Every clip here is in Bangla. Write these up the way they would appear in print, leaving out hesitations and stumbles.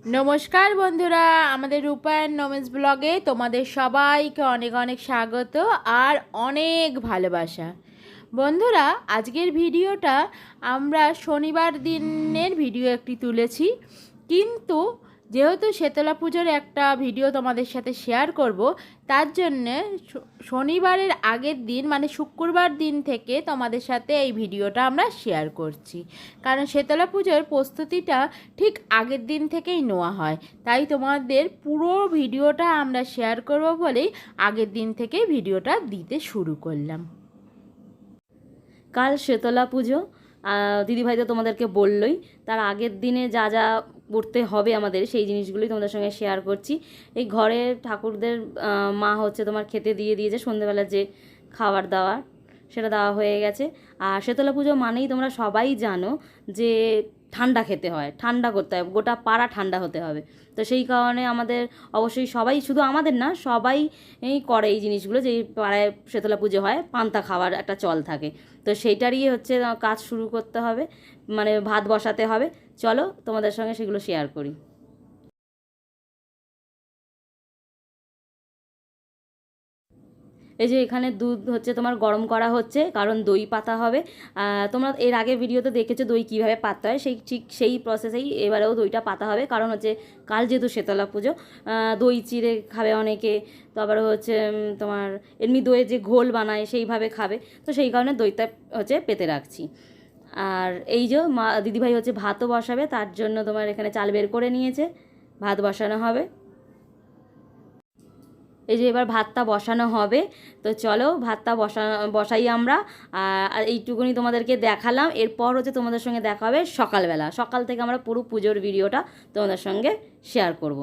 নমস্কার বন্ধুরা, আমাদের রূপায়ণ নোমেন্স ব্লগে তোমাদের সবাইকে অনেক অনেক স্বাগত আর অনেক ভালোবাসা। বন্ধুরা, আজকের ভিডিওটা আমরা শনিবার দিনের ভিডিও একটি তুলেছি, কিন্তু যেহেতু শীতলা পুজোর একটা ভিডিও তোমাদের সাথে শেয়ার করব, তার জন্যে শনিবারের আগের দিন মানে শুক্রবার দিন থেকে তোমাদের সাথে এই ভিডিওটা আমরা শেয়ার করছি। কারণ শীতলা পুজোর প্রস্তুতিটা ঠিক আগের দিন থেকেই নেওয়া হয়, তাই তোমাদের পুরো ভিডিওটা আমরা শেয়ার করব বলেই আগের দিন থেকেই ভিডিওটা দিতে শুরু করলাম। কাল শীতলা পুজো, দিদিভাই তো তোমাদেরকে বললই। তার আগের দিনে যা যা করতে হবে আমাদের সেই জিনিসগুলোই তোমাদের সঙ্গে শেয়ার করছি। এই ঘরে ঠাকুরদের মা হচ্ছে তোমার খেতে দিয়ে দিয়েছে, সন্ধ্যেবেলা যে খাবার দাওয়ার সেটা দেওয়া হয়ে গেছে। আর শীতলা পুজো মানেই তোমরা সবাই জানো যে ঠান্ডা খেতে হয়, ঠান্ডা করতে হয়, গোটা পাড়া ঠান্ডা হতে হবে। তো সেই কারণে আমাদের অবশ্যই সবাই, শুধু আমাদের না, সবাই করে এই জিনিসগুলো। যে পাড়ায় শীতলা পুজো হয়, পান্তা খাওয়ার একটা চল থাকে, তো সেইটারই হচ্ছে কাজ শুরু করতে হবে, মানে ভাত বসাতে হবে। চলো তোমাদের সঙ্গে সেগুলো শেয়ার করি। এই যে এখানে দুধ হচ্ছে তোমার গরম করা হচ্ছে, কারণ দই পাতা হবে। তোমরা এর আগে ভিডিওতে দেখেছো দই কীভাবে পাতা হয়, ঠিক সেই প্রসেসেই এবারেও দইটা পাতা হবে। কারণ হচ্ছে কাল যেহেতু শীতলা পুজো, দই চিড়ে খাবে অনেকে, তো আবার হচ্ছে তোমার এমনি দইয়ের যে ঘোল বানায় সেইভাবে খাবে, তো সেই কারণে দইটা হচ্ছে পেতে রাখছি। আর এই যে মা দিদিভাই হচ্ছে ভাতও বসাবে, তার জন্য তোমার এখানে চাল বের করে নিয়েছে, ভাত বসানো হবে। এই যে এবার ভাতটা বসানো হবে, তো চলো ভাতটা বসাই আমরা। আর এইটুকুনি তোমাদেরকে দেখালাম। এরপর হচ্ছে তোমাদের সঙ্গে দেখা হবে সকালবেলা। সকাল থেকে আমরা পুরো পুজোর ভিডিওটা তোমাদের সঙ্গে শেয়ার করব।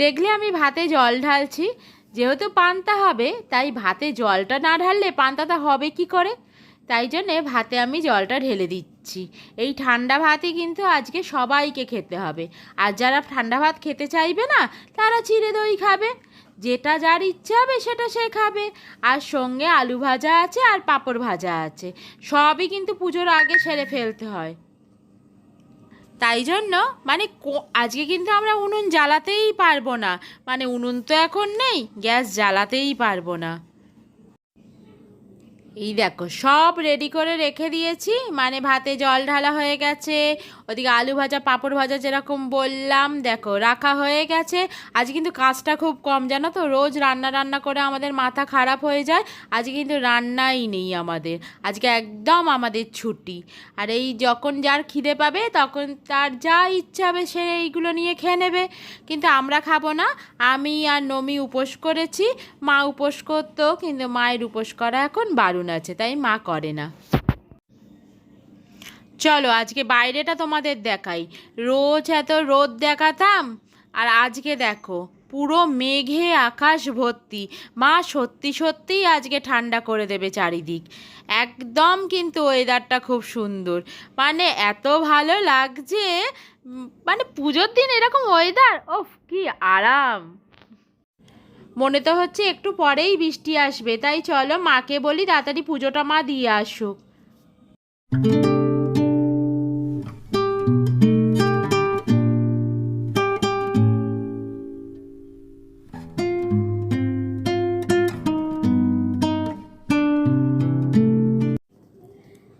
দেখলে আমি ভাতে জল ঢালছি, যেহেতু পান্তা হবে তাই ভাতে জলটা না ঢাললে পান্তাটা হবে কি করে, তাই জন্যে ভাতে আমি জলটা ঢেলে দিচ্ছি। এই ঠান্ডা ভাতই কিন্তু আজকে সবাইকে খেতে হবে। আর যারা ঠান্ডা ভাত খেতে চাইবে না, তারা চিড়ে দই খাবে, যেটা যার ইচ্ছা হবে সেটা সে খাবে। আর সঙ্গে আলু ভাজা আছে আর পাঁপড় ভাজা আছে, সবই কিন্তু পুজোর আগে সেরে ফেলতে হয়। তাই জন্য মানে আজকে কিন্তু আমরা উনুন জ্বালাতেই পারবো না, মানে উনুন তো এখন নেই, গ্যাস জ্বালাতেই পারবো না। এই দেখো সব রেডি করে রেখে দিয়েছি, মানে ভাতে জল ঢালা হয়ে গেছে, ওদিকে আলু ভাজা পাঁপড় ভাজা যেরকম বললাম দেখো রাখা হয়ে গেছে। আজ কিন্তু কাজটা খুব কম, জানো তো, রোজ রান্না রান্না করে আমাদের মাথা খারাপ হয়ে যায়, আজকে কিন্তু রান্নাই নেই আমাদের, আজকে একদম আমাদের ছুটি। আর এই যখন যার খিদে পাবে তখন তার যা ইচ্ছা হবে সে এইগুলো নিয়ে খেয়ে নেবে, কিন্তু আমরা খাবো না। আমি আর নমি উপোস করেছি, মা উপোস করতো, কিন্তু মায়ের উপোস করা এখন বারণ আছে, তাই মা করে না। চলো আজকে বাইরেটা তোমাদের দেখাই। রোজ এত রোদ দেখাতাম, আর আজকে দেখো পুরো মেঘে আকাশ ভর্তি। মা সত্যি সত্যিই আজকে ঠান্ডা করে দেবে চারিদিক, একদম কিন্তু ওয়েদারটা খুব সুন্দর, মানে এত ভালো লাগছে। মানে পুজোর দিন এরকম ওয়েদার, ওফ কি আরাম। মনে তো হচ্ছে একটু পরেই বৃষ্টি আসবে, তাই চলো মাকে বলি তাড়াতাড়ি পুজোটা মা দিয়ে আসুক।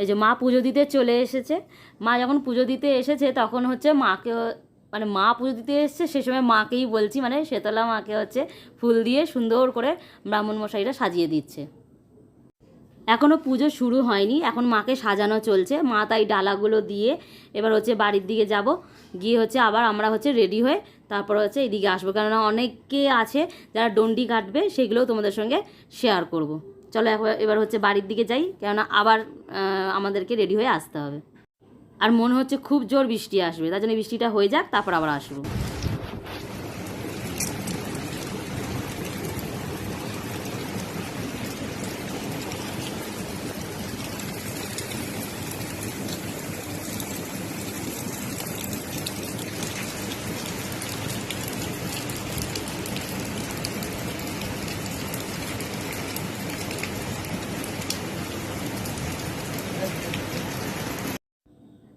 এই যে মা পুজো দিতে চলে এসেছে। মা যখন পুজো দিতে এসেছে তখন হচ্ছে মাকে, মানে মা পুজো দিতে এসেছে সে সময় মাকেই বলছি, মানে শীতলা মাকে হচ্ছে ফুল দিয়ে সুন্দর করে ব্রাহ্মণ মশাইরা সাজিয়ে দিচ্ছে। এখনও পুজো শুরু হয়নি, এখন মাকে সাজানো চলছে। মা তাই ডালাগুলো দিয়ে এবার হচ্ছে বাড়ির দিকে যাব, গিয়ে হচ্ছে আবার আমরা হচ্ছে রেডি হয়ে তারপর হচ্ছে এদিকে আসবো, কেননা অনেকে আছে যারা ডন্ডি কাটবে, সেগুলোও তোমাদের সঙ্গে শেয়ার করব। চলো এবার হচ্ছে বাড়ির দিকে যাই, কেননা আবার আমাদেরকে রেডি হয়ে আসতে হবে। আর মনে হচ্ছে খুব জোর বৃষ্টি আসবে, তার জন্য বৃষ্টিটা হয়ে যাক তারপর আবার আসবো।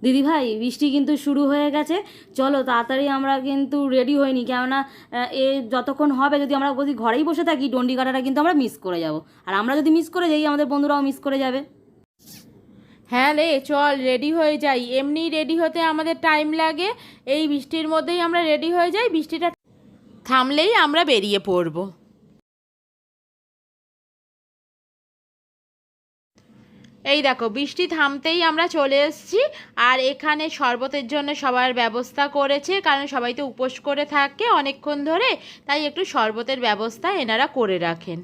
দিদিভাই বৃষ্টি কিন্তু শুরু হয়ে গেছে, চলো তাড়াতাড়ি আমরা কিন্তু রেডি হইনি, কেননা এ যতক্ষণ হবে যদি আমরা যদি ঘরেই বসে থাকি ডন্ডি কাটাটা কিন্তু আমরা মিস করে যাব, আর আমরা যদি মিস করে যাই আমাদের বন্ধুরাও মিস করে যাবে। হ্যাঁ রে, চল রেডি হয়ে যাই। এমনি রেডি হতে আমাদের টাইম লাগে, এই বৃষ্টির মধ্যেই আমরা রেডি হয়ে যাই, বৃষ্টিটা থামলেই আমরা বেরিয়ে পড়ব। এই দেখো বৃষ্টি থামতেই আমরা চলে এসেছি, আর এখানে শরবতের জন্য সবার ব্যবস্থা করেছে, কারণ সবাই তো উপোস করে থাকে অনেকক্ষণ ধরে, তাই একটু শরবতের ব্যবস্থা এনারা করে রাখেন।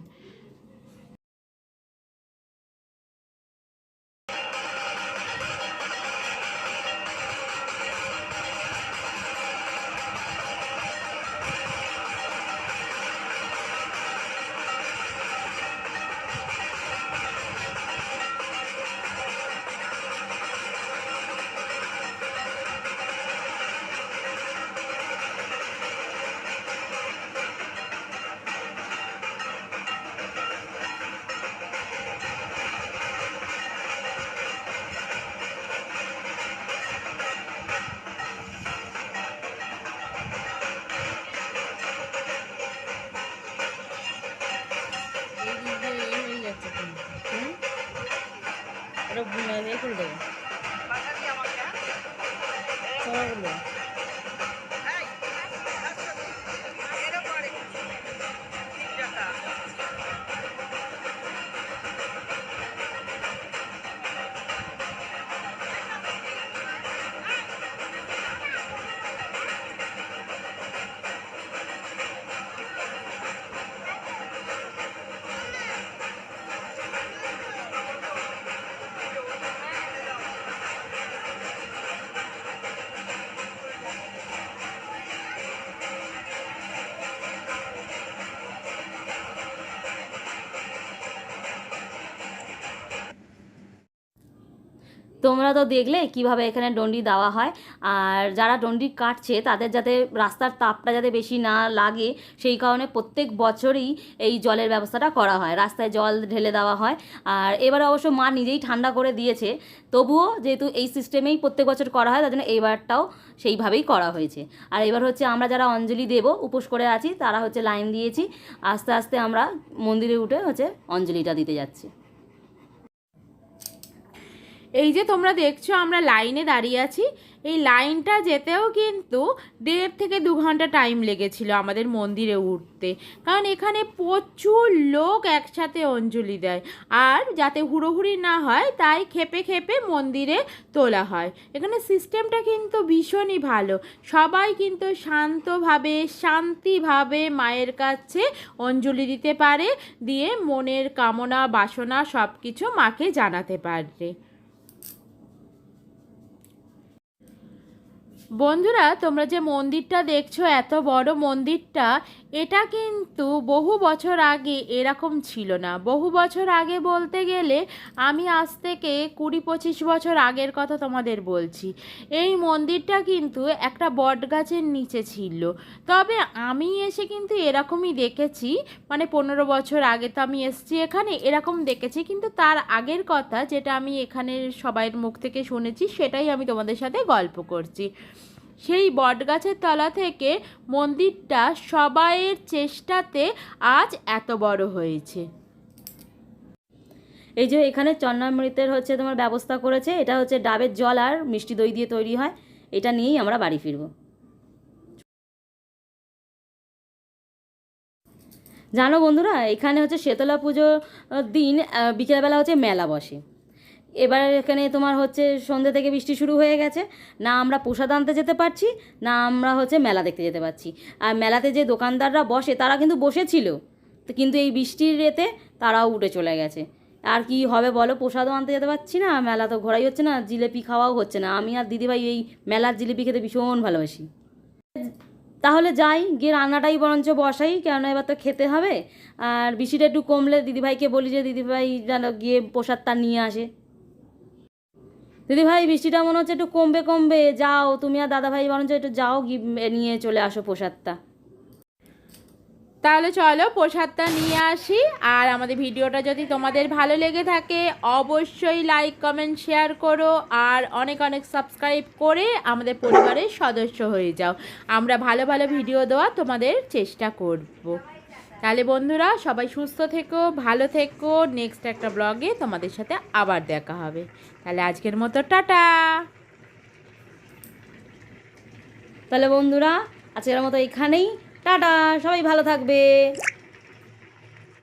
তোমরা তো দেখলে কিভাবে এখানে ডন্ডি দেওয়া হয়, আর যারা ডন্ডি কাটছে তাদের যাতে রাস্তার তাপটা যাতে বেশি না লাগে সেই কারণে প্রত্যেক বছরই এই জলের ব্যবস্থাটা করা হয়, রাস্তায় জল ঢেলে দেওয়া হয়। আর এবারে অবশ্য মা নিজেই ঠান্ডা করে দিয়েছে, তবুও যেহেতু এই সিস্টেমেই প্রত্যেক বছর করা হয় তার জন্য এইবারটাও সেইভাবেই করা হয়েছে। আর এবার হচ্ছে আমরা যারা অঞ্জলি দেব উপোস করে আছি তারা হচ্ছে লাইন দিয়েছি, আস্তে আস্তে আমরা মন্দিরে উঠে হচ্ছে অঞ্জলিটা দিতে যাচ্ছি। এই যে তোমরা দেখছো আমরা লাইনে দাঁড়িয়ে আছি, এই লাইনটা যেতেও কিন্তু 1.5 থেকে 2 ঘন্টা টাইম লেগেছিল আমাদের মন্দিরে উঠতে, কারণ এখানে প্রচুর লোক একসাথে অঞ্জলি দেয়, আর যাতে হুড়োহুড়ি না হয় তাই খেপে খেপে মন্দিরে তোলা হয়। এখানে সিস্টেমটা কিন্তু ভীষণই ভালো, সবাই কিন্তু শান্তভাবে শান্তিভাবে মায়ের কাছে অঞ্জলি দিতে পারে, দিয়ে মনের কামনা বাসনা সব কিছু মাকে জানাতে পারে। বন্ধুরা, তোমরা যে মন্দিরটা দেখছো এত বড় মন্দিরটা, এটা কিন্তু বহু বছর আগে এরকম ছিল না। বহু বছর আগে বলতে গেলে আমি আজ থেকে 20-25 বছর আগের কথা তোমাদের বলছি। এই মন্দিরটা কিন্তু একটা বট গাছের নিচে ছিল, তবে আমি এসে কিন্তু এরকমই দেখেছি, মানে 15 বছর আগে তো আমি এসেছি এখানে, এরকম দেখেছি। কিন্তু তার আগের কথা যেটা আমি এখানে সবাইয়ের মুখ থেকে শুনেছি সেটাই আমি তোমাদের সাথে গল্প করছি। সেই বটগাছের তলা থেকে মন্দিরটা সবাইয়ের চেষ্টাতে আজ এত বড় হয়েছে। এই যে এখানে চন্নামৃতের হচ্ছে তোমার ব্যবস্থা করেছে, এটা হচ্ছে ডাবের জল আর মিষ্টি দই দিয়ে তৈরি হয়, এটা নিয়েই আমরা বাড়ি ফিরব। জানো বন্ধুরা, এখানে হচ্ছে শীতলা পুজোর দিন বিকেলবেলা হচ্ছে মেলা বসে। এবার এখানে তোমার হচ্ছে সন্ধ্যে থেকে বৃষ্টি শুরু হয়ে গেছে, না আমরা প্রসাদ আনতে যেতে পারছি, না আমরা হচ্ছে মেলা দেখতে যেতে পারছি। আর মেলাতে যে দোকানদাররা বসে তারা কিন্তু বসেছিল, তো কিন্তু এই বৃষ্টির রেতে তারাও উঠে চলে গেছে। আর কি হবে বলো, প্রসাদও আনতে যেতে পারছি না, মেলা তো ঘোরাই হচ্ছে না, জিলিপি খাওয়াও হচ্ছে না। আমি আর দিদিভাই এই মেলার জিলিপি খেতে ভীষণ ভালোবাসি। তাহলে যাই, গিয়ে রান্নাটাই বরঞ্চ বসাই, কেননা এবার তো খেতে হবে। আর বৃষ্টিটা একটু কমলে দিদিভাইকে বলি যে দিদিভাই যেন গিয়ে প্রসাদটা নিয়ে আসে। দিদিভাই বৃষ্টিটা মনে হচ্ছে একটু কমবে কমবে, যাও তুমি আর দাদাভাই বরঞ্চ একটু যাও নিয়ে চলে আসো প্রসাদটা। তাহলে চলো প্রসাদটা নিয়ে আসি। আর আমাদের ভিডিওটা যদি তোমাদের ভালো লেগে থাকে অবশ্যই লাইক কমেন্ট শেয়ার করো, আর অনেক অনেক সাবস্ক্রাইব করে আমাদের পরিবারের সদস্য হয়ে যাও। আমরা ভালো ভালো ভিডিও দেওয়া তোমাদের চেষ্টা করব। তাহলে বন্ধুরা সবাই সুস্থ থেকো, ভালো থেকো। নেক্সট একটা ব্লগে তোমাদের সাথে আবার দেখা হবে। তাহলে আজকের মতো টাটা। তাহলে বন্ধুরা আজকের মতো এখানেই, টাটা, সবাই ভালো থাকবে।